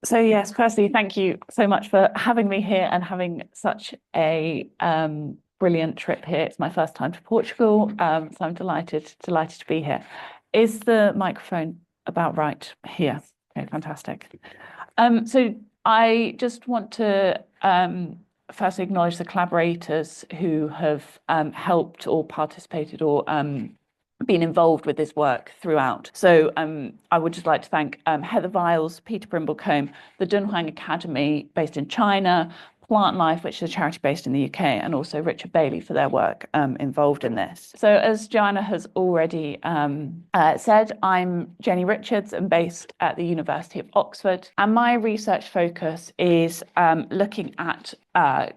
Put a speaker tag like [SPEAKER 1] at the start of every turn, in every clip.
[SPEAKER 1] So yes, firstly, thank you so much for having me here and having such a brilliant trip here. It's my first time to Portugal, so I'm delighted to be here. Is the microphone about right here? Okay, fantastic. So I just want to firstly acknowledge the collaborators who have helped or participated or been involved with this work throughout. So I would just like to thank Heather Viles, Peter Brimblecombe, the Dunhuang Academy based in China, Plant Life, which is a charity based in the UK, and also Richard Bailey for their work involved in this. So as Joanna has already said, I'm Jenny Richards and based at the University of Oxford. And my research focus is looking at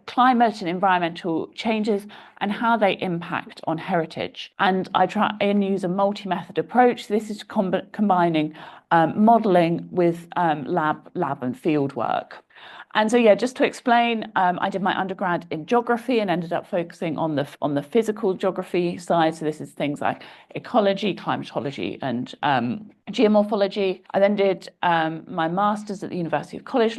[SPEAKER 1] climate and environmental changes and how they impact on heritage. And I try and use a multi-method approach. This is combining modelling with lab and field work. And so, yeah, just to explain, I did my undergrad in geography and ended up focusing on the physical geography side. So this is things like ecology, climatology, and geomorphology. I then did my master's at the University College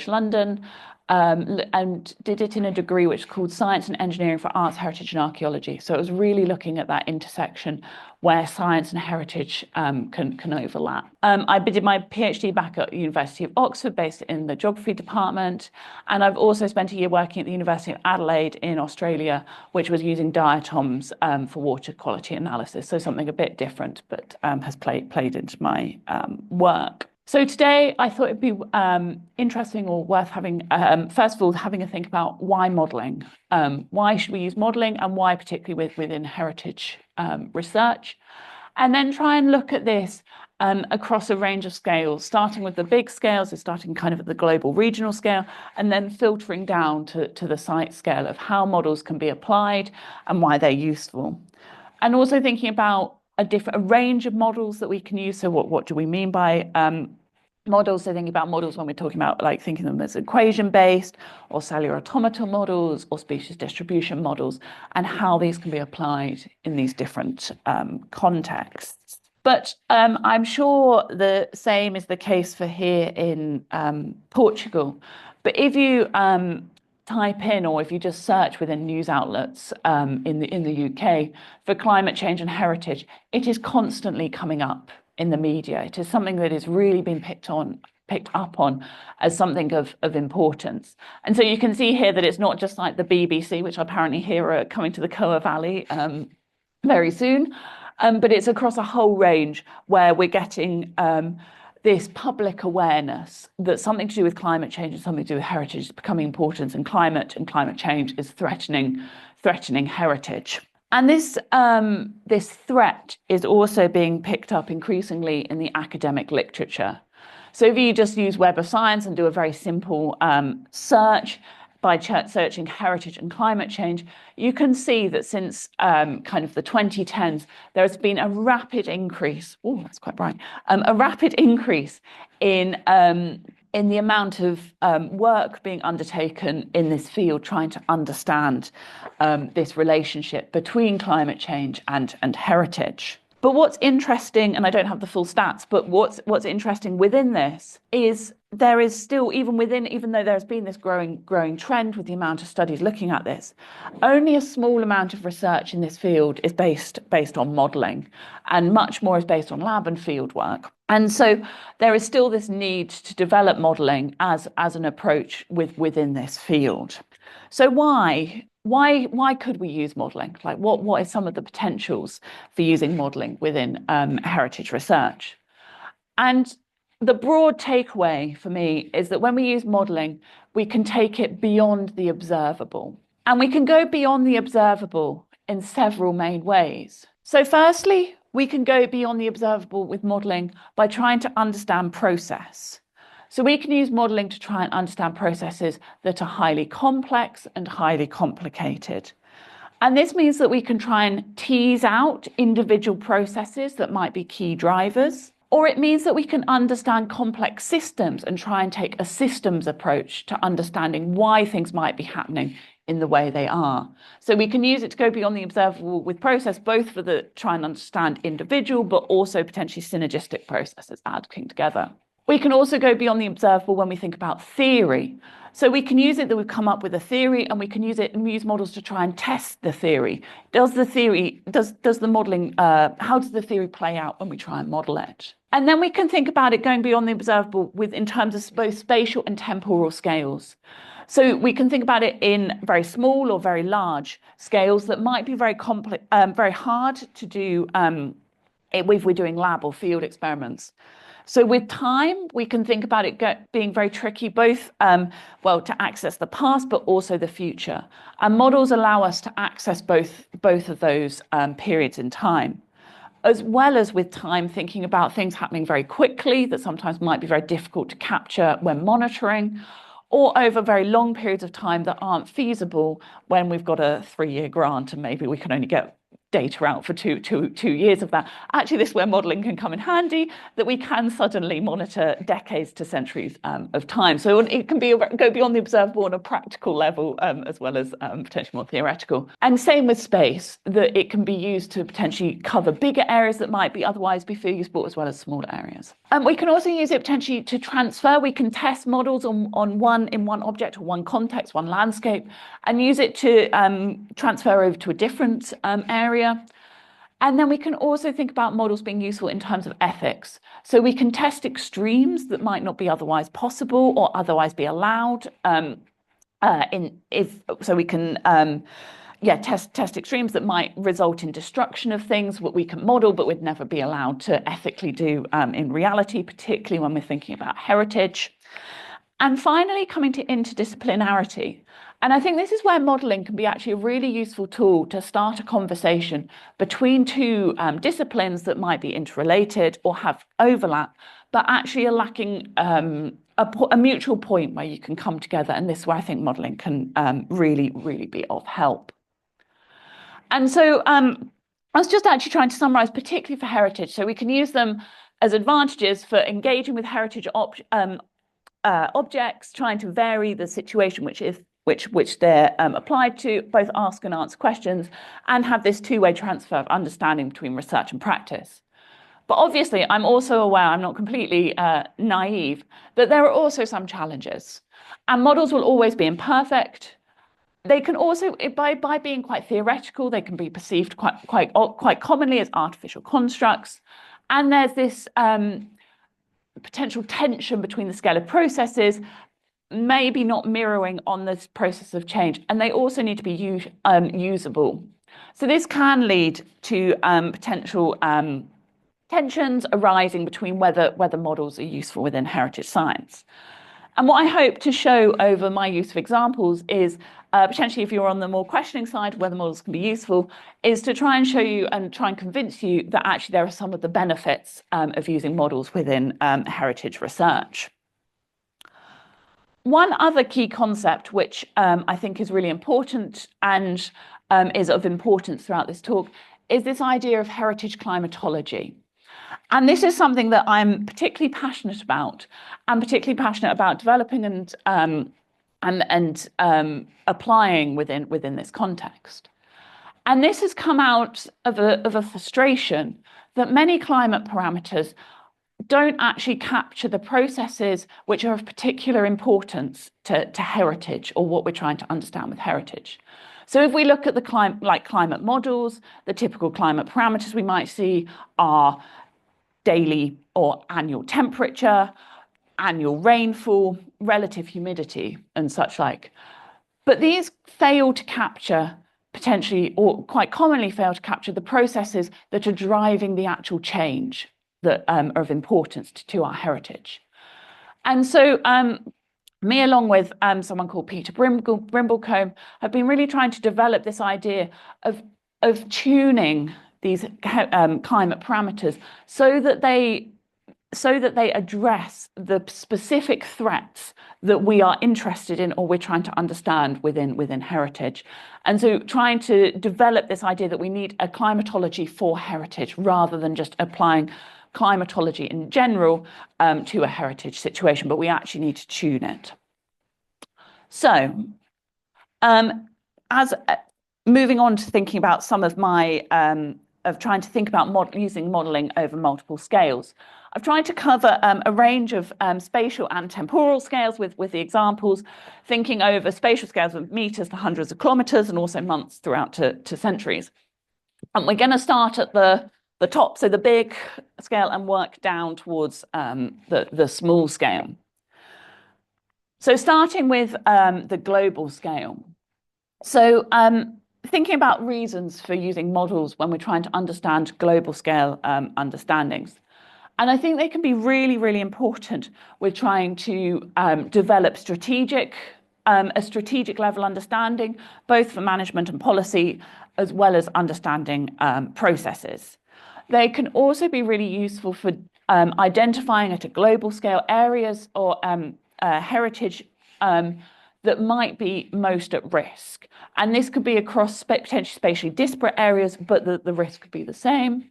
[SPEAKER 1] London, and did it in a degree which is called Science and Engineering for Arts, Heritage and Archaeology. So it was really looking at that intersection where science and heritage can overlap. I did my PhD back at the University of Oxford, based in the geography department, and I've also spent a year working at the University of Adelaide in Australia, which was using diatoms for water quality analysis. So something a bit different, but has played into my work. So today I thought it'd be interesting or worth having, first of all, having a think about why modelling. Why should we use modelling and why particularly within heritage research? And then try and look at this across a range of scales, starting with the big scales, so starting kind of at the global regional scale, and then filtering down to the site scale of how models can be applied and why they're useful. And also thinking about a range of models that we can use. So what do we mean by models? So thinking about models when we're talking about like thinking of them as equation-based or cellular automata models or species distribution models, and how these can be applied in these different contexts. But I'm sure the same is the case for here in Portugal. But if you type in, or if you just search within news outlets in the UK for climate change and heritage, it is constantly coming up in the media. It is something that is really being picked up on as something of importance. And so you can see here that it's not just like the BBC, which apparently here are coming to the Coa Valley very soon, but it's across a whole range where we're getting this public awareness that something to do with climate change and something to do with heritage is becoming important, and climate change is threatening heritage. And this threat is also being picked up increasingly in the academic literature. So if you just use Web of Science and do a very simple search by searching heritage and climate change, you can see that since kind of the 2010s, there has been a rapid increase. Oh, that's quite bright. A rapid increase in the amount of work being undertaken in this field, trying to understand this relationship between climate change and heritage. But what's interesting, and I don't have the full stats, but what's interesting within this is there is still, even though there's been this growing trend with the amount of studies looking at this, only a small amount of research in this field is based on modelling, and much more is based on lab and field work. And so there is still this need to develop modelling as an approach within this field. So why could we use modelling? Like what is some of the potentials for using modelling within heritage research? And the broad takeaway for me is that when we use modelling, we can take it beyond the observable. And we can go beyond the observable in several main ways. So firstly, we can go beyond the observable with modelling by trying to understand process. So we can use modelling to try and understand processes that are highly complex and highly complicated. And this means that we can try and tease out individual processes that might be key drivers, or it means that we can understand complex systems and try and take a systems approach to understanding why things might be happening in the way they are. So we can use it to go beyond the observable with process, both for try and understand individual, but also potentially synergistic processes acting together. We can also go beyond the observable when we think about theory. So we can use it that we've come up with a theory, and we can use it and use models to try and test the theory. Does the modeling, how does the theory play out when we try and model it? And then we can think about it going beyond the observable in terms of both spatial and temporal scales. So we can think about it in very small or very large scales that might be very complex, very hard to do if we're doing lab or field experiments. So with time, we can think about it being very tricky, both, to access the past, but also the future. And models allow us to access both of those periods in time, as well as with time, thinking about things happening very quickly that sometimes might be very difficult to capture when monitoring, or over very long periods of time that aren't feasible when we've got a 3-year grant and maybe we can only get data out for two years of that. Actually, this is where modeling can come in handy, that we can suddenly monitor decades to centuries of time. So it can go beyond the observable on a practical level, as well as potentially more theoretical. And same with space, that it can be used to potentially cover bigger areas that might be otherwise be feasible, as well as smaller areas. And we can also use it potentially to transfer. We can test models in one object or one context, one landscape, and use it to transfer over to a different area. And then we can also think about models being useful in terms of ethics. So we can test extremes that might not be otherwise possible or otherwise be allowed. So we can test extremes that might result in destruction of things, what we can model, but would never be allowed to ethically do in reality, particularly when we're thinking about heritage. And finally, coming to interdisciplinarity. And I think this is where modeling can be actually a really useful tool to start a conversation between two disciplines that might be interrelated or have overlap, but actually are lacking a mutual point where you can come together. And this is where I think modeling can really be of help. And so I was just actually trying to summarize, particularly for heritage. So we can use them as advantages for engaging with heritage objects, trying to vary the situation which they're applied to, both ask and answer questions, and have this two-way transfer of understanding between research and practice. But obviously, I'm also aware, I'm not completely naive, that there are also some challenges. And models will always be imperfect. They can also, by being quite theoretical, they can be perceived quite commonly as artificial constructs. And there's this potential tension between the scale of processes, maybe not mirroring on this process of change, and they also need to be usable. So this can lead to potential tensions arising between whether models are useful within heritage science. And what I hope to show over my use of examples is potentially, if you're on the more questioning side, whether models can be useful, is to try and show you and try and convince you that actually there are some of the benefits of using models within heritage research. One other key concept, which I think is really important and is of importance throughout this talk, is this idea of heritage climatology. And this is something that I'm particularly passionate about, and particularly passionate about developing and applying within this context. And this has come out of a frustration that many climate parameters don't actually capture the processes which are of particular importance to heritage, or what we're trying to understand with heritage. So if we look at the climate models, the typical climate parameters we might see are daily or annual temperature, annual rainfall, relative humidity, and such like. But these fail to capture, potentially, or quite commonly fail to capture, the processes that are driving the actual change that are of importance to our heritage. And so me, along with someone called Peter Brimblecombe, have been really trying to develop this idea of tuning these climate parameters so that they address the specific threats that we are interested in or we're trying to understand within heritage. And so trying to develop this idea that we need a climatology for heritage rather than just applying climatology in general to a heritage situation, but we actually need to tune it. So as moving on to thinking about some of my of trying to think about using modelling over multiple scales. I've tried to cover a range of spatial and temporal scales with the examples, thinking over spatial scales of meters to hundreds of kilometers and also months throughout to centuries. And we're going to start at the top, so the big scale, and work down towards the small scale. So starting with the global scale. So thinking about reasons for using models when we're trying to understand global scale understandings. And I think they can be really, really important with trying to develop a strategic level understanding, both for management and policy, as well as understanding processes. They can also be really useful for identifying at a global scale areas or heritage that might be most at risk. And this could be across potentially spatially disparate areas, but the risk could be the same.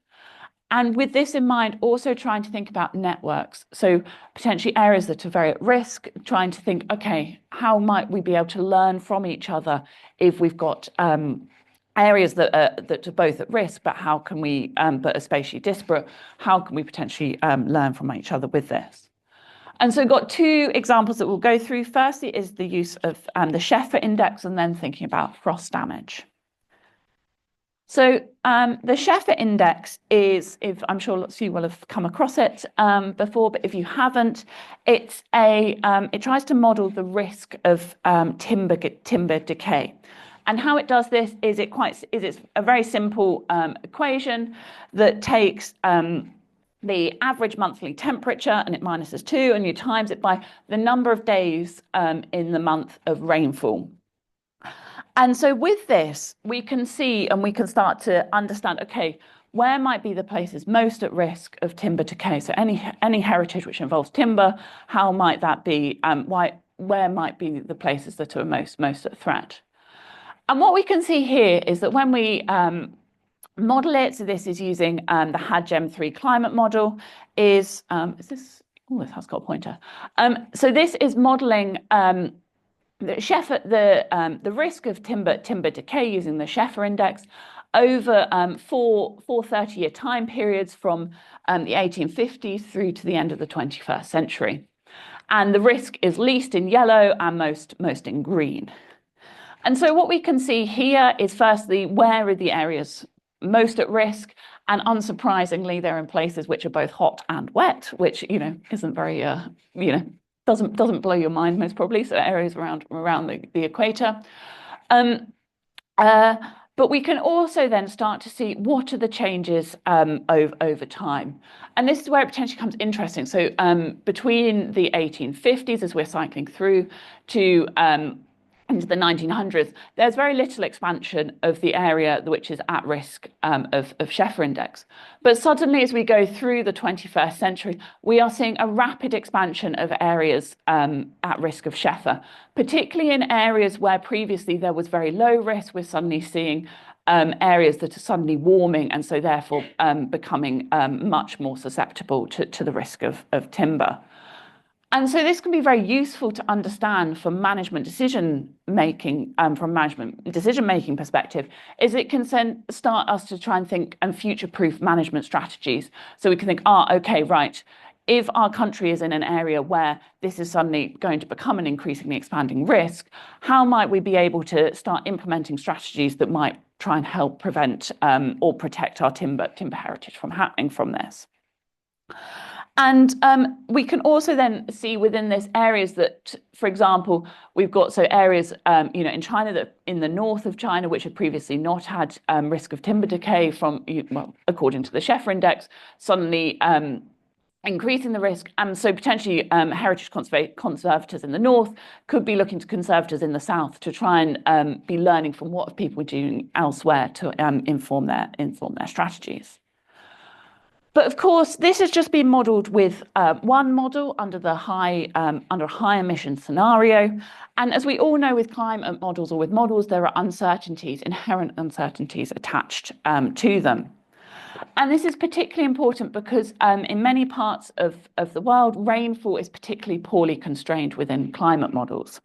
[SPEAKER 1] And with this in mind, also trying to think about networks. So potentially areas that are very at risk, trying to think, okay, how might we be able to learn from each other if we've got areas that are both at risk, but how can we, but are spatially disparate, how can we potentially learn from each other with this? And so we've got two examples that we'll go through. Firstly is the use of the Sheffer index, and then thinking about frost damage. So the Sheffer index is, if I'm sure lots of you will have come across it before, but if you haven't, it tries to model the risk of timber decay. And how it does this is it's a very simple equation that takes the average monthly temperature and it minuses 2, and you times it by the number of days in the month of rainfall. And so with this, we can see and we can start to understand, okay, where might be the places most at risk of timber decay? So any heritage which involves timber, how might that be? Where might be the places that are most at threat? And what we can see here is that when we model it, so this is using the HADGEM3 climate model, is this? Oh, this has got a pointer. So this is modeling the risk of timber decay using the Sheffer index over four 30-year time periods from the 1850s through to the end of the 21st century. And the risk is least in yellow and most in green. And so what we can see here is firstly, where are the areas most at risk? And unsurprisingly, they're in places which are both hot and wet, which, isn't very, doesn't blow your mind most probably. So areas around the equator. But we can also then start to see what are the changes over time. And this is where it potentially becomes interesting. So between the 1850s, as we're cycling through, to into the 1900s, there's very little expansion of the area which is at risk of Sheffer index. But suddenly, as we go through the 21st century, we are seeing a rapid expansion of areas at risk of Sheffer, particularly in areas where previously there was very low risk. We're suddenly seeing areas that are suddenly warming, and so therefore becoming much more susceptible to the risk of timber. And so this can be very useful to understand from management decision-making, perspective, is it can start us to try and think and future-proof management strategies. So we can think, okay, right, if our country is in an area where this is suddenly going to become an increasingly expanding risk, how might we be able to start implementing strategies that might try and help prevent or protect our timber heritage from happening from this? And we can also then see within this areas that, for example, we've got areas, in China, that in the north of China, which had previously not had risk of timber decay from, according to the Sheffer index, suddenly increasing the risk. And so potentially heritage conservators in the north could be looking to conservators in the south to try and be learning from what people are doing elsewhere to inform their strategies. But of course, this has just been modelled with one model under a high emission scenario. And as we all know, with climate models or with models, there are inherent uncertainties attached to them. And this is particularly important because in many parts of the world, rainfall is particularly poorly constrained within climate models.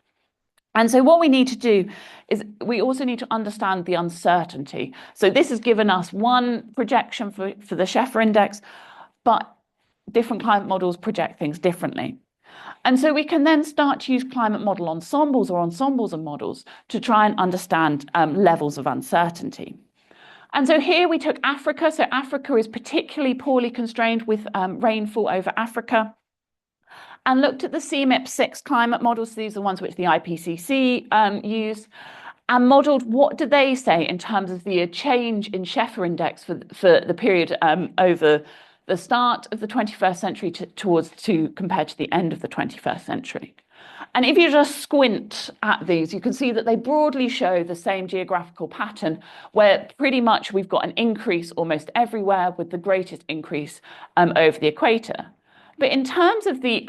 [SPEAKER 1] And so what we need to do is we also need to understand the uncertainty. So this has given us one projection for the Sheffer index, but different climate models project things differently. And so we can then start to use climate model ensembles or ensembles of models to try and understand levels of uncertainty. And so here we took Africa. So Africa is particularly poorly constrained with rainfall over Africa, and looked at the CMIP6 climate models. These are the ones which the IPCC use, and modelled what do they say in terms of the change in Sheffer index for the period over the start of the 21st century compared to the end of the 21st century. And if you just squint at these, you can see that they broadly show the same geographical pattern, where pretty much we've got an increase almost everywhere, with the greatest increase over the equator. But in terms of the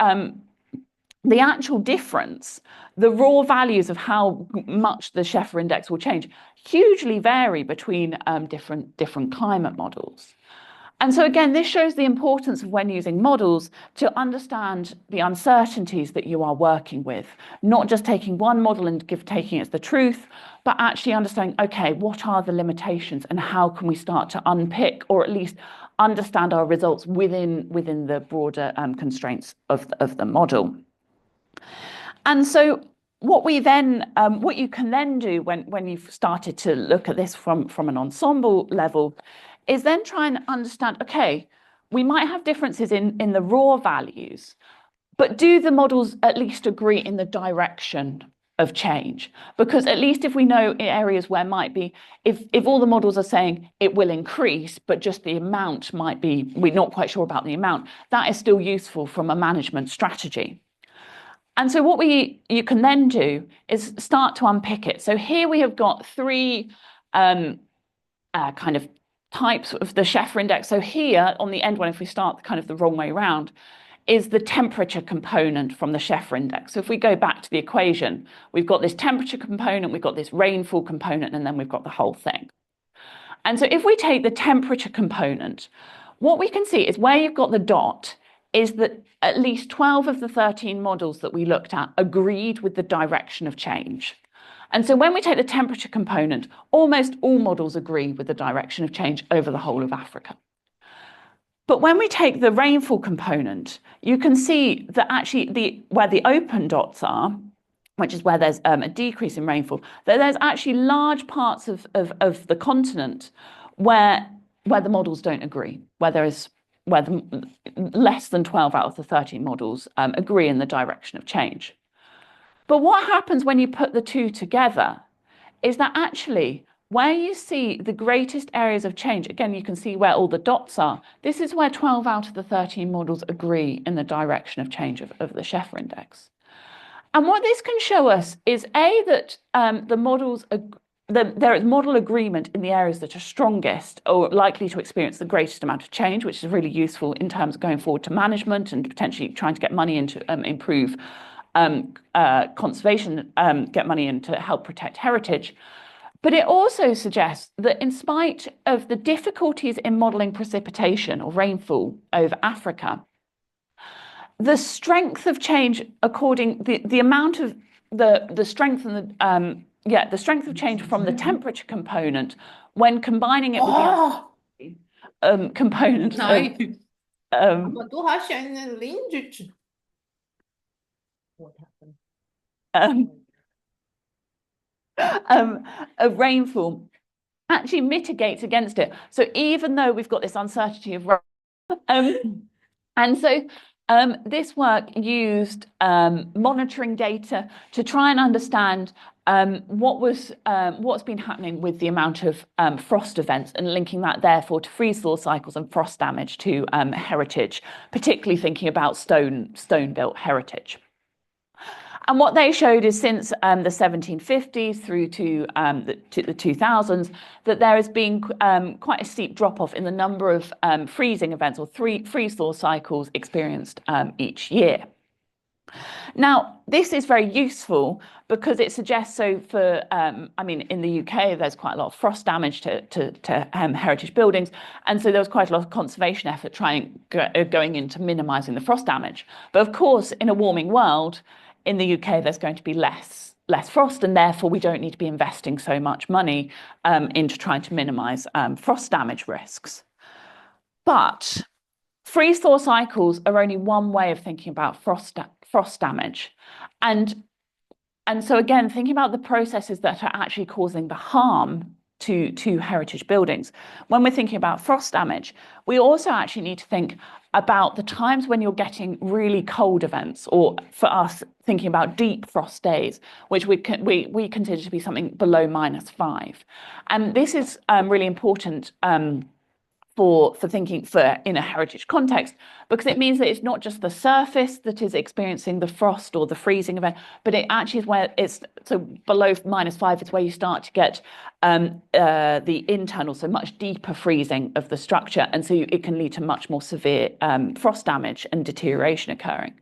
[SPEAKER 1] actual difference, the raw values of how much the Sheffer index will change hugely vary between different climate models. And so again, this shows the importance of, when using models, to understand the uncertainties that you are working with, not just taking one model and taking it as the truth, but actually understanding, okay, what are the limitations and how can we start to unpick, or at least understand our results within the broader constraints of the model. And so what you can then do when you've started to look at this from an ensemble level is then try and understand, okay, we might have differences in the raw values, but do the models at least agree in the direction of change? Because at least if we know in areas where might be, if all the models are saying it will increase, but just the amount might be, we're not quite sure about the amount, that is still useful from a management strategy. And so what you can then do is start to unpick it. So here we have got three kind of types of the Sheffer index. So here on the end one, if we start kind of the wrong way around, is the temperature component from the Sheffer index. So if we go back to the equation, we've got this temperature component, we've got this rainfall component, and then we've got the whole thing. And so if we take the temperature component, what we can see is where you've got the dot is that at least 12 of the 13 models that we looked at agreed with the direction of change. And so when we take the temperature component, almost all models agree with the direction of change over the whole of Africa. But when we take the rainfall component, you can see that actually where the open dots are, which is where there's a decrease in rainfall, that there's actually large parts of the continent where the models don't agree, where less than 12 out of the 13 models agree in the direction of change. But what happens when you put the two together is that actually where you see the greatest areas of change, again, you can see where all the dots are. This is where 12 out of the 13 models agree in the direction of change of the Sheffer index. And what this can show us is that the models, there is model agreement in the areas that are strongest or likely to experience the greatest amount of change, which is really useful in terms of going forward to management and potentially trying to get money in to improve conservation, get money in to help protect heritage. But it also suggests that in spite of the difficulties in modelling precipitation or rainfall over Africa, the strength of change the amount of the strength and the strength of change from the temperature component, when combining it with the component
[SPEAKER 2] Aber du hast ja einen Link. What happened?
[SPEAKER 1] Of rainfall actually mitigates against it. So even though we've got this uncertainty of and so this work used monitoring data to try and understand what's been happening with the amount of frost events, and linking that therefore to freeze-thaw cycles and frost damage to heritage, particularly thinking about stone-built heritage. And what they showed is since the 1750s through to the 2000s, that there has been quite a steep drop-off in the number of freezing events or freeze-thaw cycles experienced each year. Now, this is very useful because it suggests, so for, I mean, in the UK, there's quite a lot of frost damage to heritage buildings. And so there was quite a lot of conservation effort going into minimising the frost damage. But of course, in a warming world, in the UK, there's going to be less less frost, and therefore we don't need to be investing so much money into trying to minimize frost damage risks. But freeze-thaw cycles are only one way of thinking about frost damage. And so again, thinking about the processes that are actually causing the harm to heritage buildings. When we're thinking about frost damage, we also actually need to think about the times when you're getting really cold events, or for us, thinking about deep frost days, which we consider to be something below -5. And this is really important for thinking in a heritage context, because it means that it's not just the surface that is experiencing the frost or the freezing event, but it actually is where it's, so below -5 is where you start to get the internal, so much deeper freezing of the structure, and so it can lead to much more severe frost damage and deterioration occurring.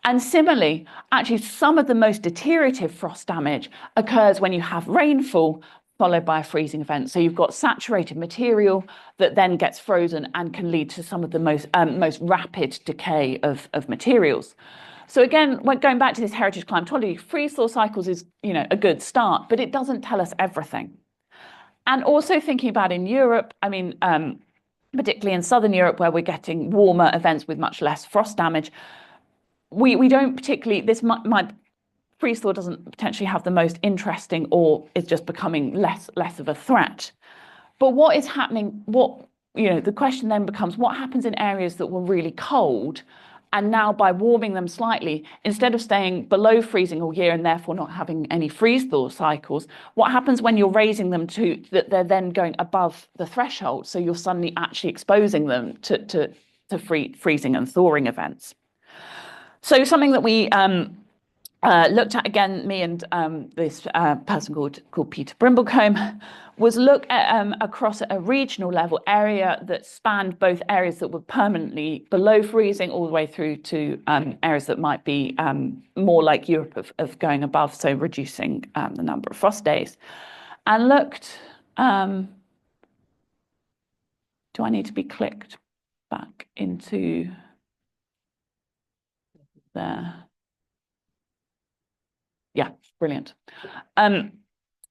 [SPEAKER 1] And similarly, actually, some of the most deteriorative frost damage occurs when you have rainfall followed by a freezing event. So you've got saturated material that then gets frozen and can lead to some of the most rapid decay of materials. So again, when going back to this heritage climatology, freeze-thaw cycles is, a good start, but it doesn't tell us everything. And also thinking about in Europe, I mean, particularly in southern Europe, where we're getting warmer events with much less frost damage, we don't particularly, this might freeze-thaw doesn't potentially have the most interesting, or is just becoming less of a threat. But what is happening, the question then becomes, what happens in areas that were really cold, and now by warming them slightly, instead of staying below freezing all year and therefore not having any freeze-thaw cycles, what happens when you're raising them to, that they're then going above the threshold, so you're suddenly actually exposing them to freezing and thawing events. So something that we looked at, again, me and this person called Peter Brimblecombe, was look at across a regional level area that spanned both areas that were permanently below freezing all the way through to areas that might be more like Europe of going above, so reducing the number of frost days. And looked, do I need to be clicked back into there? Yeah, brilliant.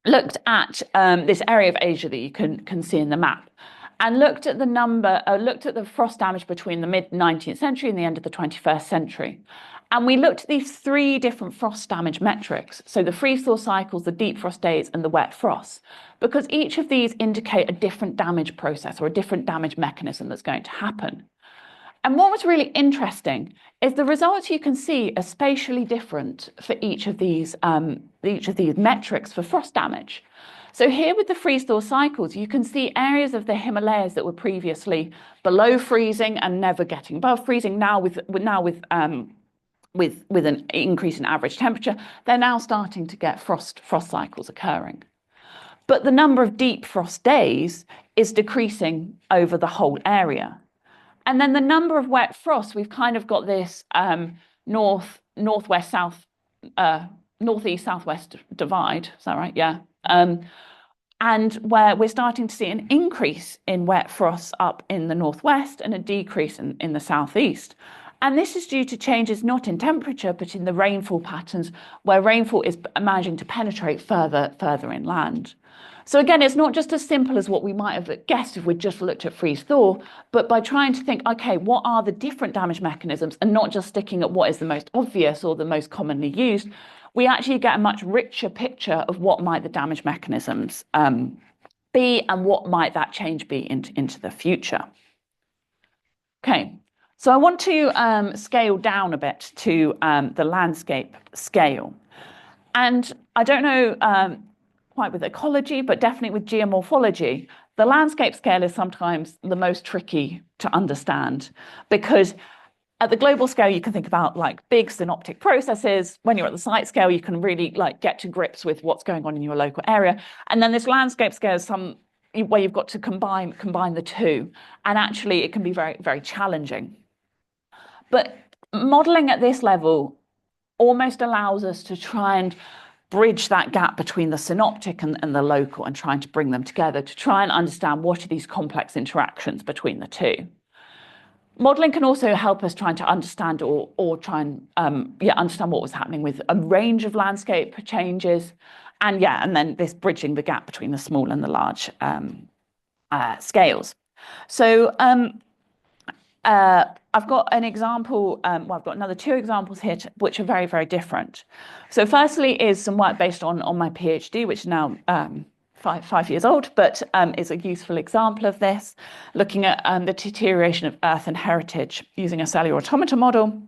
[SPEAKER 1] Looked at this area of Asia that you can see in the map, and looked at the frost damage between the mid-19th century and the end of the 21st century. And we looked at these 3 different frost damage metrics, so the freeze-thaw cycles, the deep frost days, and the wet frosts, because each of these indicate a different damage process or a different damage mechanism that's going to happen. And what was really interesting is the results you can see are spatially different for each of these metrics for frost damage. So here with the freeze-thaw cycles, you can see areas of the Himalayas that were previously below freezing and never getting above freezing. Now with an increase in average temperature, they're now starting to get frost cycles occurring. But the number of deep frost days is decreasing over the whole area. And then the number of wet frosts, we've kind of got this northeast southwest divide. Is that right? Yeah. And where we're starting to see an increase in wet frosts up in the northwest and a decrease in the southeast. And this is due to changes not in temperature, but in the rainfall patterns, where rainfall is managing to penetrate further inland. So again, it's not just as simple as what we might have guessed if we'd just looked at freeze-thaw, but by trying to think, okay, what are the different damage mechanisms, and not just sticking at what is the most obvious or the most commonly used, we actually get a much richer picture of what might the damage mechanisms be, and what might that change be into the future. Okay, so I want to scale down a bit to the landscape scale. And I don't know quite with ecology, but definitely with geomorphology, the landscape scale is sometimes the most tricky to understand, because at the global scale, you can think about like big synoptic processes. When you're at the site scale, you can really like get to grips with what's going on in your local area. And then this landscape scale is where you've got to combine the two. And actually, it can be very, very challenging. But modeling at this level almost allows us to try and bridge that gap between the synoptic and the local, and trying to bring them together to try and understand what are these complex interactions between the two. Modeling can also help us trying to understand or try and understand what was happening with a range of landscape changes, and then this bridging the gap between the small and the large scales. So I've got an example, I've got another two examples here which are very, very different. So firstly is some work based on my PhD, which is now 5 years old, but is a useful example of this, looking at the deterioration of earth and heritage using a cellular automata model.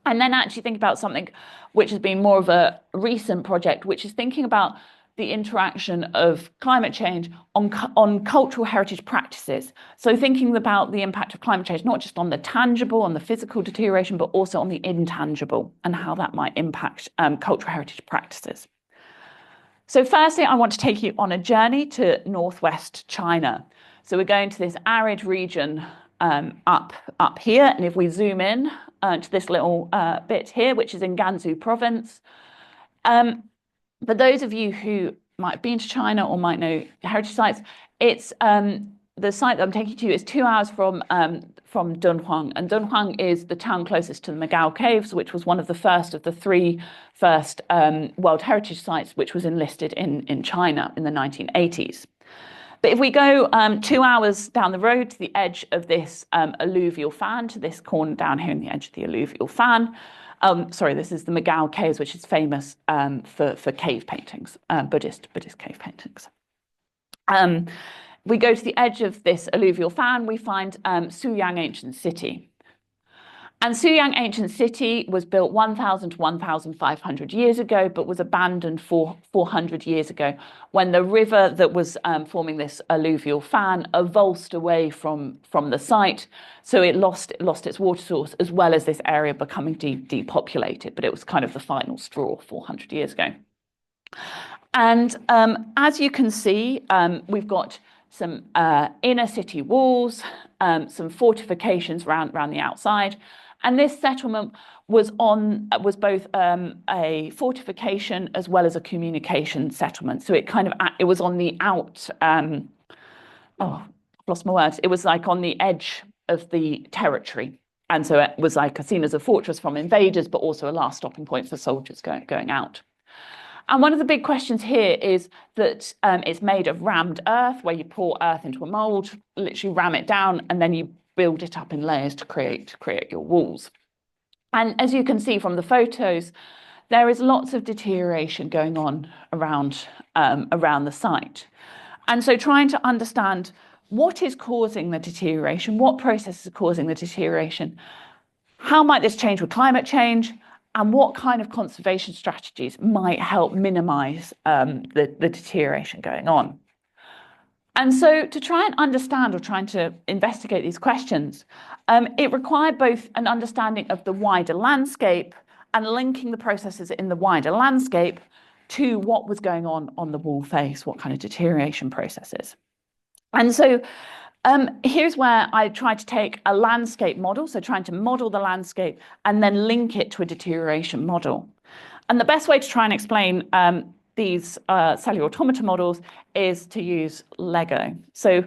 [SPEAKER 1] And then actually think about something which has been more of a recent project, which is thinking about the interaction of climate change on cultural heritage practices. So thinking about the impact of climate change, not just on the tangible, on the physical deterioration, but also on the intangible and how that might impact cultural heritage practices. So firstly, I want to take you on a journey to northwest China. So we're going to this arid region up here. And if we zoom in to this little bit here, which is in Gansu province, for those of you who might have been to China or might know heritage sites, it's the site that I'm taking you to is 2 hours from Dunhuang, and Dunhuang is the town closest to the Magao Caves, which was one of the first of the three first World Heritage Sites, which was enlisted in China in the 1980s. But if we go 2 hours down the road to the edge of this alluvial fan, to this corner down here in the edge of the alluvial fan, this is the Magao Caves, which is famous for cave paintings, Buddhist cave paintings. We go to the edge of this alluvial fan, we find Suyang Ancient City. And Suyang Ancient City was built 1,000 to 1,500 years ago, but was abandoned 400 years ago when the river that was forming this alluvial fan avulsed away from the site. So it lost its water source, as well as this area becoming depopulated. But it was kind of the final straw 400 years ago. And as you can see, we've got some inner city walls, some fortifications around the outside. And this settlement was both a fortification as well as a communication settlement. So it was on the I've lost my words. It was like on the edge of the territory. And so it was like seen as a fortress from invaders, but also a last stopping point for soldiers going out. And one of the big questions here is that it's made of rammed earth, where you pour earth into a mold, literally ram it down, and then you build it up in layers to create your walls. And as you can see from the photos, there is lots of deterioration going on around the site. And so trying to understand what is causing the deterioration, what processes are causing the deterioration, how might this change with climate change, and what kind of conservation strategies might help minimize the deterioration going on. And so to try and understand or trying to investigate these questions, it required both an understanding of the wider landscape and linking the processes in the wider landscape to what was going on the wall face, what kind of deterioration processes. And so here's where I tried to take a landscape model, so trying to model the landscape and then link it to a deterioration model. And the best way to try and explain these cellular automata models is to use Lego. So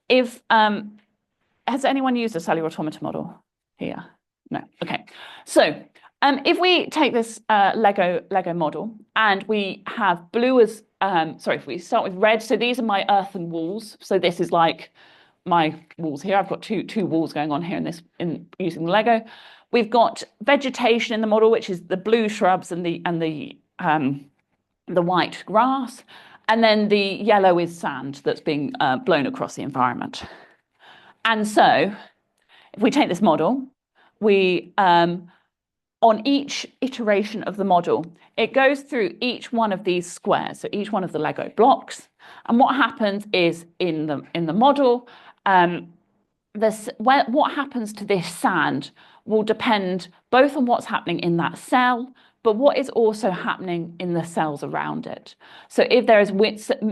[SPEAKER 1] if, has anyone used a cellular automata model here? No, okay. So if we take this Lego model and we have blue as, if we start with red, so these are my earthen walls. So this is like my walls here. I've got two walls going on here in using the Lego. We've got vegetation in the model, which is the blue shrubs and the white grass, and then the yellow is sand that's being blown across the environment. And so if we take this model, we on each iteration of the model, it goes through each one of these squares, so each one of the Lego blocks. And what happens is in the model, what happens to this sand will depend both on what's happening in that cell, but what is also happening in the cells around it. So if there is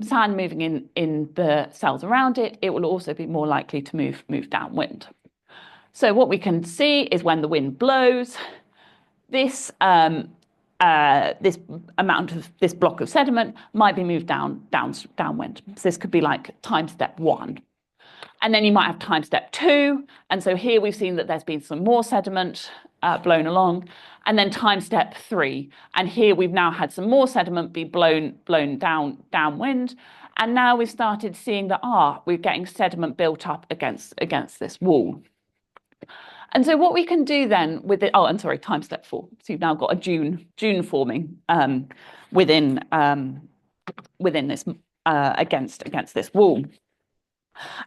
[SPEAKER 1] sand moving in the cells around it, it will also be more likely to move downwind. So what we can see is when the wind blows, this this block of sediment might be moved downwind. So this could be like time step 1. And then you might have time step 2. And so here we've seen that there's been some more sediment blown along. And then time step 3. And here we've now had some more sediment be blown downwind. And now we've started seeing that, we're getting sediment built up against this wall. And so what we can do then with it, and sorry, time step 4. So you've now got a dune forming within this against this wall.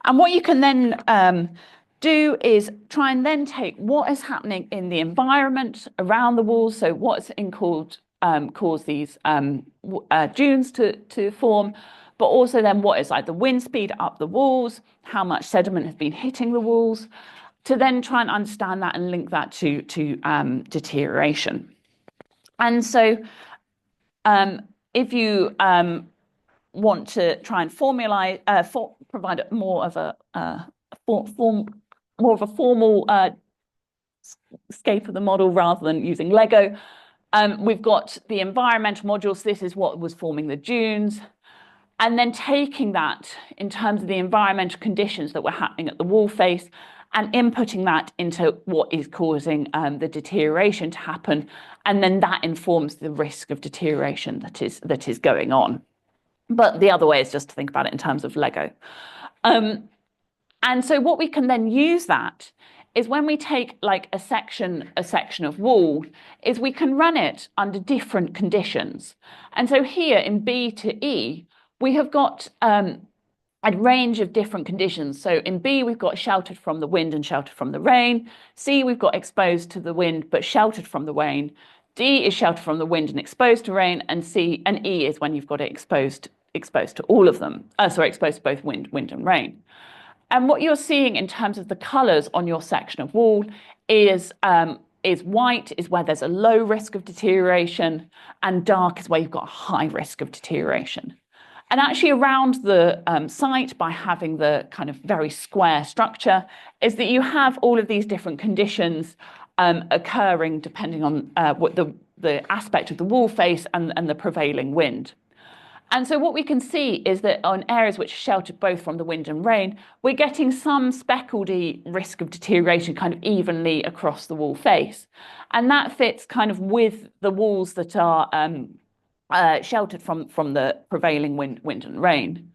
[SPEAKER 1] And what you can then do is try and then take what is happening in the environment around the walls. So what's cause these dunes to form, but also then what is like the wind speed up the walls, how much sediment has been hitting the walls, to then try and understand that and link that to deterioration. And so if you want to try and provide more of a formal scape of the model rather than using Lego, we've got the environmental modules. This is what was forming the dunes. And then taking that in terms of the environmental conditions that were happening at the wall face and inputting that into what is causing the deterioration to happen. And then that informs the risk of deterioration that is going on. But the other way is just to think about it in terms of Lego. And so what we can then use that is when we take like a section of wall, is we can run it under different conditions. And so here in B to E, we have got a range of different conditions. So in B, we've got sheltered from the wind and sheltered from the rain. C, we've got exposed to the wind but sheltered from the rain. D is sheltered from the wind and exposed to rain. And E is when you've got it exposed to all of them. Exposed to both wind and rain. And what you're seeing in terms of the colours on your section of wall is white is where there's a low risk of deterioration, and dark is where you've got a high risk of deterioration. And actually around the site, by having the kind of very square structure, is that you have all of these different conditions occurring depending on what the aspect of the wall face and the prevailing wind. And so what we can see is that on areas which are sheltered both from the wind and rain, we're getting some speckledy risk of deterioration kind of evenly across the wall face. And that fits kind of with the walls that are sheltered from the prevailing wind and rain.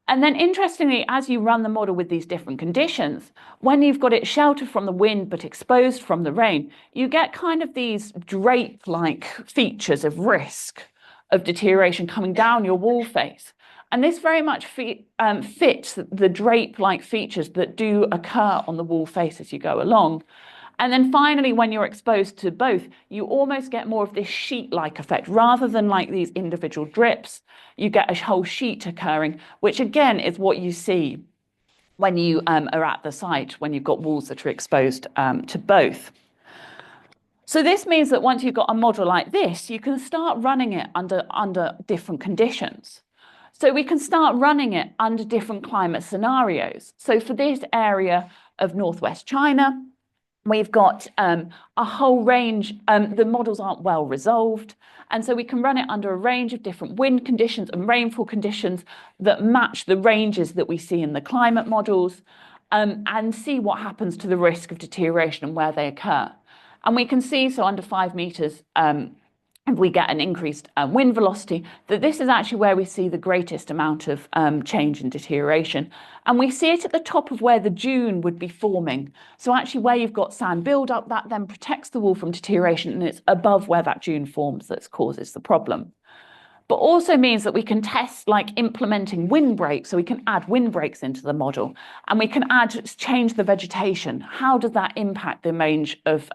[SPEAKER 1] And then interestingly, as you run the model with these different conditions, when you've got it sheltered from the wind but exposed from the rain, you get kind of these drape-like features of risk of deterioration coming down your wall face. And this very much fits the drape-like features that do occur on the wall face as you go along. And then finally, when you're exposed to both, you almost get more of this sheet-like effect. Rather than like these individual drips, you get a whole sheet occurring, which again is what you see when you are at the site, when you've got walls that are exposed to both. So this means that once you've got a model like this, you can start running it under different conditions. So we can start running it under different climate scenarios. So for this area of northwest China, we've got a whole range. The models aren't well resolved. And so we can run it under a range of different wind conditions and rainfall conditions that match the ranges that we see in the climate models, and see what happens to the risk of deterioration and where they occur. And we can see, so under 5 meters, if we get an increased wind velocity, that this is actually where we see the greatest amount of change and deterioration. And we see it at the top of where the dune would be forming. So actually where you've got sand buildup, that then protects the wall from deterioration, and it's above where that dune forms that causes the problem. But also means that we can test like implementing windbreaks. So we can add windbreaks into the model, and we can change the vegetation. How does that impact the range of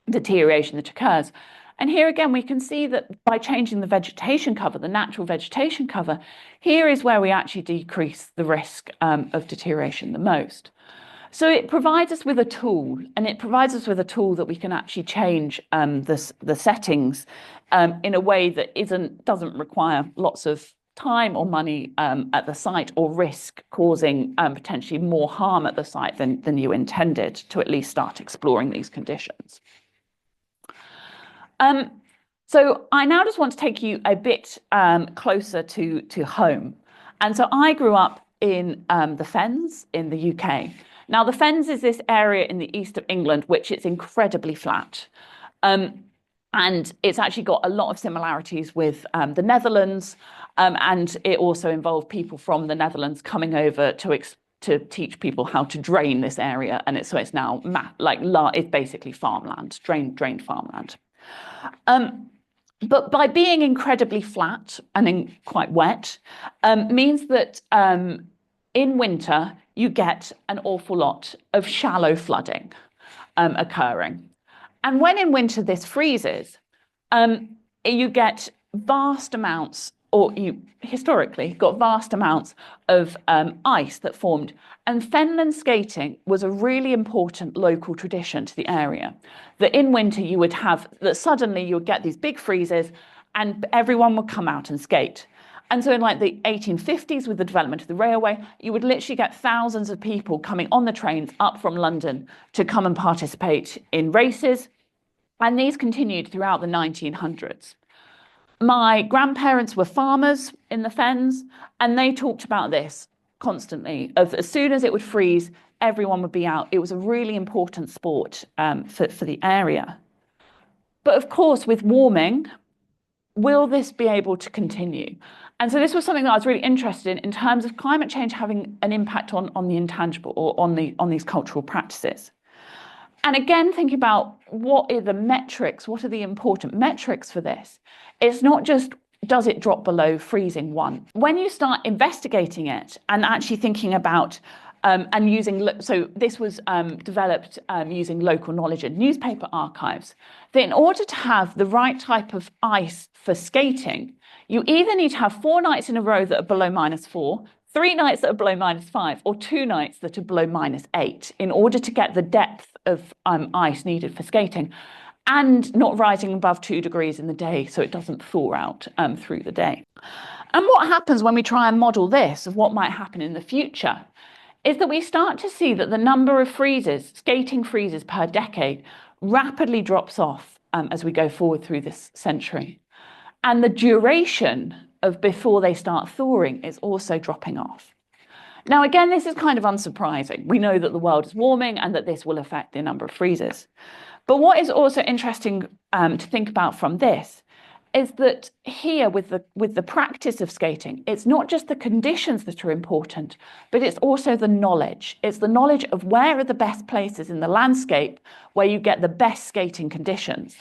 [SPEAKER 1] deterioration that occurs? And here again, we can see that by changing the vegetation cover, the natural vegetation cover, here is where we actually decrease the risk of deterioration the most. So it provides us with a tool, and it provides us with a tool that we can actually change the settings in a way that doesn't require lots of time or money at the site, or risk causing potentially more harm at the site than you intended, to at least start exploring these conditions. So I now just want to take you a bit closer to home. And so I grew up in the Fens in the UK. Now, the Fens is this area in the east of England, which is incredibly flat. And it's actually got a lot of similarities with the Netherlands. And it also involved people from the Netherlands coming over to teach people how to drain this area. And so it's now it's basically farmland, drained farmland. But by being incredibly flat and quite wet, means that in winter, you get an awful lot of shallow flooding occurring. And when in winter this freezes, you get vast amounts, or you historically got vast amounts of ice that formed. And fenland skating was a really important local tradition to the area. That in winter you would have, that suddenly you would get these big freezes and everyone would come out and skate. And so in like the 1850s, with the development of the railway, you would literally get thousands of people coming on the trains up from London to come and participate in races. And these continued throughout the 1900s. My grandparents were farmers in the Fens, and they talked about this constantly. As soon as it would freeze, everyone would be out. It was a really important sport for the area. But of course, with warming, will this be able to continue? And so this was something that I was really interested in terms of climate change having an impact on the intangible, or on these cultural practices. And again, thinking about what are the metrics, what are the important metrics for this? It's not just, does it drop below freezing 1? When you start investigating it and actually thinking about and using, so this was developed using local knowledge and newspaper archives, that in order to have the right type of ice for skating, you either need to have 4 nights in a row that are below -4, 3 nights that are below -5, or 2 nights that are below -8 in order to get the depth of ice needed for skating, and not rising above 2 degrees in the day so it doesn't thaw out through the day. And what happens when we try and model this of what might happen in the future is that we start to see that the number of freezes, skating freezes per decade, rapidly drops off as we go forward through this century. And the duration of before they start thawing is also dropping off. Now, again, this is kind of unsurprising. We know that the world is warming and that this will affect the number of freezes. But what is also interesting to think about from this is that here with the practice of skating, it's not just the conditions that are important, but it's also the knowledge. It's the knowledge of where are the best places in the landscape where you get the best skating conditions.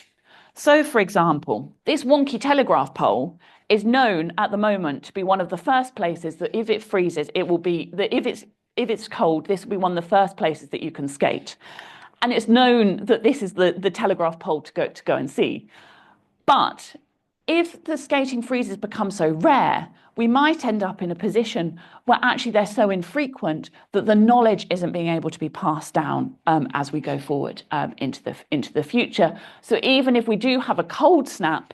[SPEAKER 1] So, for example, this wonky telegraph pole is known at the moment to be one of the first places that if it freezes, it will be that if it's cold, this will be one of the first places that you can skate. And it's known that this is the telegraph pole to go and see. But if the skating freezes become so rare, we might end up in a position where actually they're so infrequent that the knowledge isn't being able to be passed down as we go forward into the future. So even if we do have a cold snap,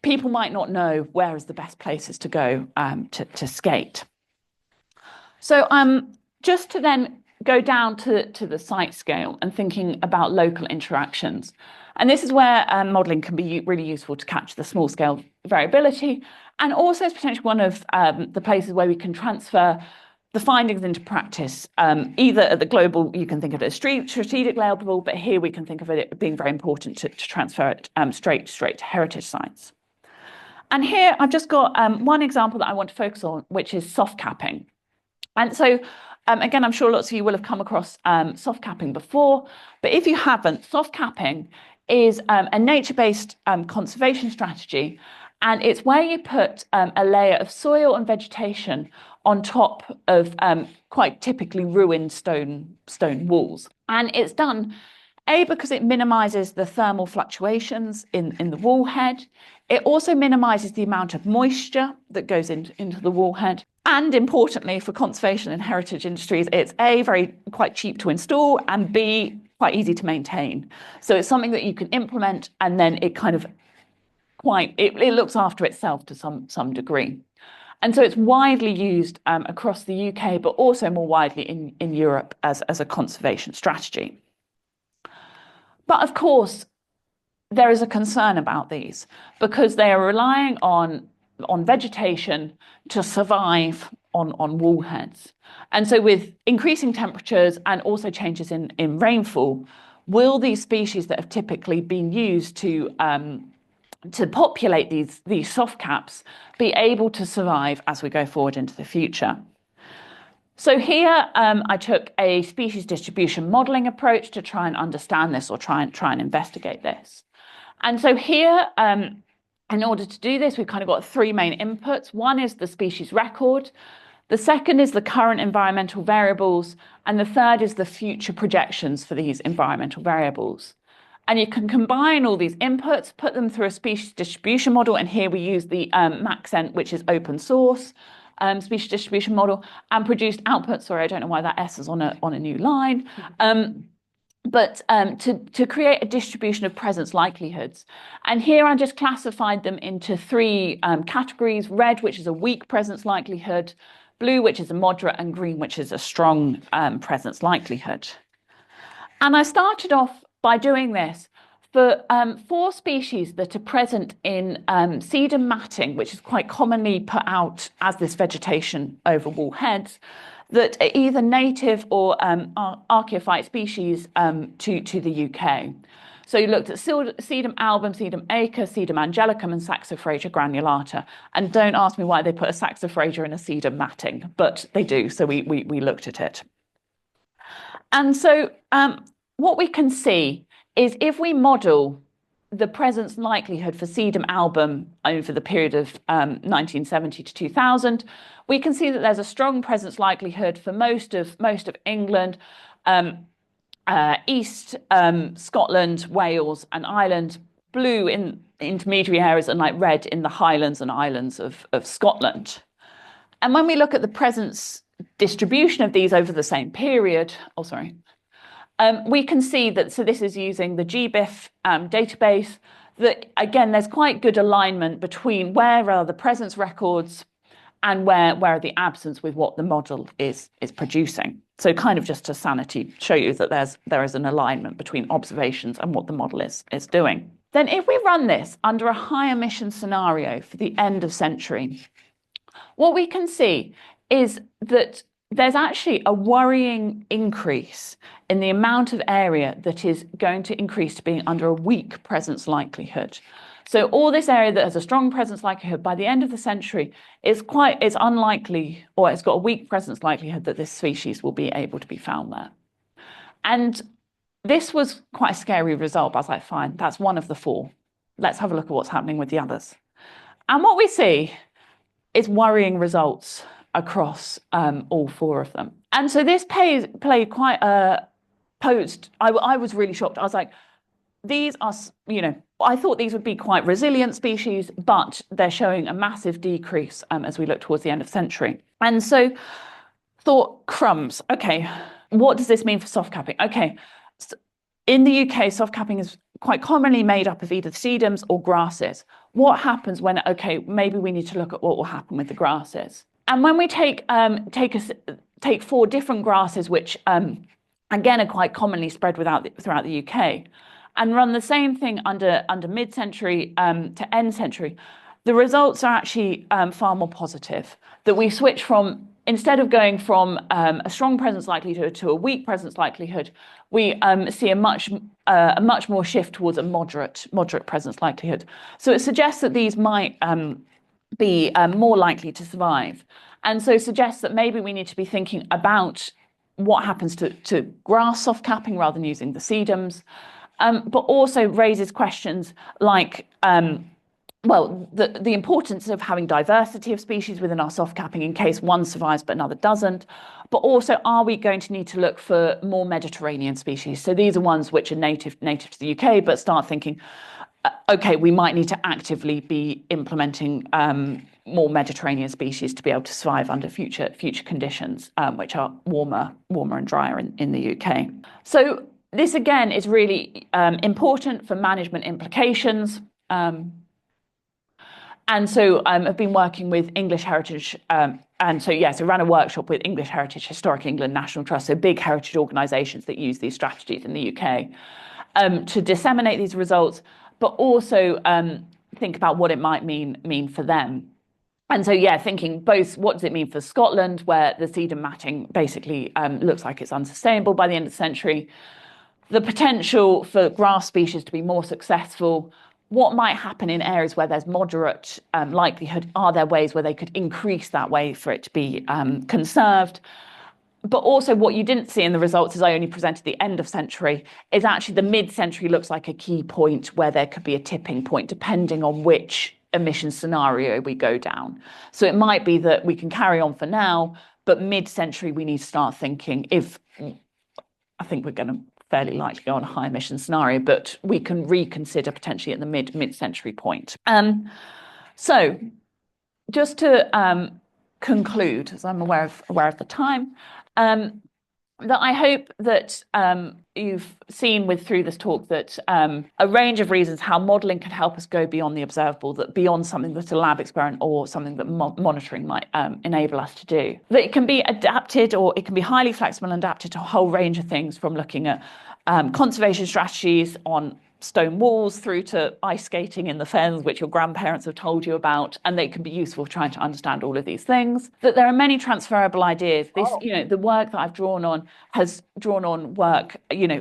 [SPEAKER 1] people might not know where is the best places to go to skate. So just to then go down to the site scale and thinking about local interactions. And this is where modelling can be really useful to capture the small scale variability, and also is potentially one of the places where we can transfer the findings into practice, either at the global, you can think of it as strategic level, but here we can think of it being very important to transfer it straight to heritage sites. And here I've just got one example that I want to focus on, which is soft capping. And so again, I'm sure lots of you will have come across soft capping before, but if you haven't, soft capping is a nature-based conservation strategy, and it's where you put a layer of soil and vegetation on top of quite typically ruined stone walls. And it's done, A, because it minimises the thermal fluctuations in the wall head. It also minimises the amount of moisture that goes into the wall head. And importantly, for conservation and heritage industries, it's A, quite cheap to install, and B, quite easy to maintain. So it's something that you can implement, and then it kind of it looks after itself to some degree. And so it's widely used across the UK, but also more widely in Europe as a conservation strategy. But of course, there is a concern about these because they are relying on vegetation to survive on woolheads. And so with increasing temperatures and also changes in rainfall, will these species that have typically been used to populate these soft caps be able to survive as we go forward into the future? So here I took a species distribution modelling approach to try and understand this, or try and investigate this. And so here, in order to do this, we've kind of got three main inputs. One is the species record, the second is the current environmental variables, and the third is the future projections for these environmental variables. And you can combine all these inputs, put them through a species distribution model, and here we use the Maxent, which is open source species distribution model, and produced outputs. Sorry, I don't know why that S is on a new line. But to create a distribution of presence likelihoods. And here I just classified them into three categories: red, which is a weak presence likelihood; blue, which is a moderate; and green, which is a strong presence likelihood. And I started off by doing this for 4 species that are present in sedum matting, which is quite commonly put out as this vegetation over woolheads, that are either native or archaeophyte species to the UK. So you looked at Sedum album, Sedum acre, Sedum angelicum, and Saxifraga granulata. And don't ask me why they put a Saxifraga in a sedum matting, but they do, so we looked at it. And so what we can see is if we model the presence likelihood for Sedum album over the period of 1970 to 2000, we can see that there's a strong presence likelihood for most of England, East Scotland, Wales and Ireland, blue in intermediary areas, and like red in the Highlands and Islands of Scotland. And when we look at the presence distribution of these over the same period, we can see that, so this is using the GBIF database, that again, there's quite good alignment between where are the presence records and where are the absence with what the model is producing. So kind of just to sanity show you that there is an alignment between observations and what the model is doing. Then if we run this under a high emission scenario for the end of century, what we can see is that there's actually a worrying increase in the amount of area that is going to increase to being under a weak presence likelihood. So all this area that has a strong presence likelihood by the end of the century is unlikely, or it's got a weak presence likelihood that this species will be able to be found there. And this was quite a scary result, as I find. That's one of the 4. Let's have a look at what's happening with the others. And what we see is worrying results across all 4 of them. And so this played quite a posed. I was really shocked. I was like, these are, I thought these would be quite resilient species, but they're showing a massive decrease as we look towards the end of the century. And so thought, crumbs, okay, what does this mean for soft capping? Okay, so in the UK, soft capping is quite commonly made up of either sedums or grasses. What happens when, okay, maybe we need to look at what will happen with the grasses. And when we take 4 different grasses, which again are quite commonly spread throughout the UK, and run the same thing under mid-century to end century, the results are actually far more positive. That we switch from, instead of going from a strong presence likelihood to a weak presence likelihood, we see a much more shift towards a moderate presence likelihood. So it suggests that these might be more likely to survive, and so suggests that maybe we need to be thinking about what happens to grass soft capping rather than using the sedums, but also raises questions like, well, the importance of having diversity of species within our soft capping in case one survives but another doesn't. But also, are we going to need to look for more Mediterranean species? So these are ones which are native to the UK, but start thinking, okay, we might need to actively be implementing more Mediterranean species to be able to survive under future conditions, which are warmer and drier in the UK. So this again is really important for management implications. And so I've been working with English Heritage, and so ran a workshop with English Heritage, Historic England, National Trust, so big heritage organisations that use these strategies in the UK, to disseminate these results, but also think about what it might mean for them. And so, yeah, thinking both what does it mean for Scotland, where the sedum matting basically looks like it's unsustainable by the end of the century, the potential for grass species to be more successful, what might happen in areas where there's moderate likelihood, are there ways where they could increase that way for it to be conserved? But also what you didn't see in the results, as I only presented the end of century, is actually the mid-century looks like a key point where there could be a tipping point depending on which emission scenario we go down. So it might be that we can carry on for now, but mid-century we need to start thinking if, I think we're going to fairly likely go on a high emission scenario, but we can reconsider potentially at the mid-century point. So just to conclude, as I'm aware of the time, that I hope that you've seen through this talk that a range of reasons how modelling can help us go beyond the observable, that beyond something that a lab experiment or something that monitoring might enable us to do. That it can be adapted, or it can be highly flexible and adapted to a whole range of things, from looking at conservation strategies on stone walls through to ice skating in the fens, which your grandparents have told you about, and they can be useful trying to understand all of these things. That there are many transferable ideas. This, the work that I've drawn on has drawn on work,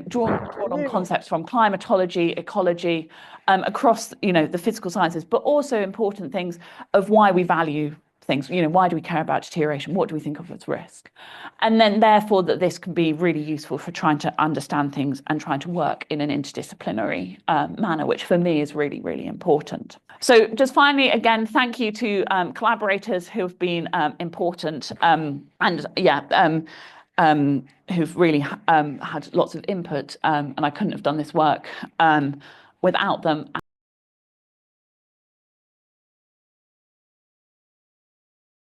[SPEAKER 1] drawn on concepts from climatology, ecology, across, the physical sciences, but also important things of why we value things. Why do we care about deterioration? What do we think of as risk? And then therefore that this can be really useful for trying to understand things and trying to work in an interdisciplinary manner, which for me is really, really important. So just finally, again, thank you to collaborators who've been important who've really had lots of input, and I couldn't have done this work without them.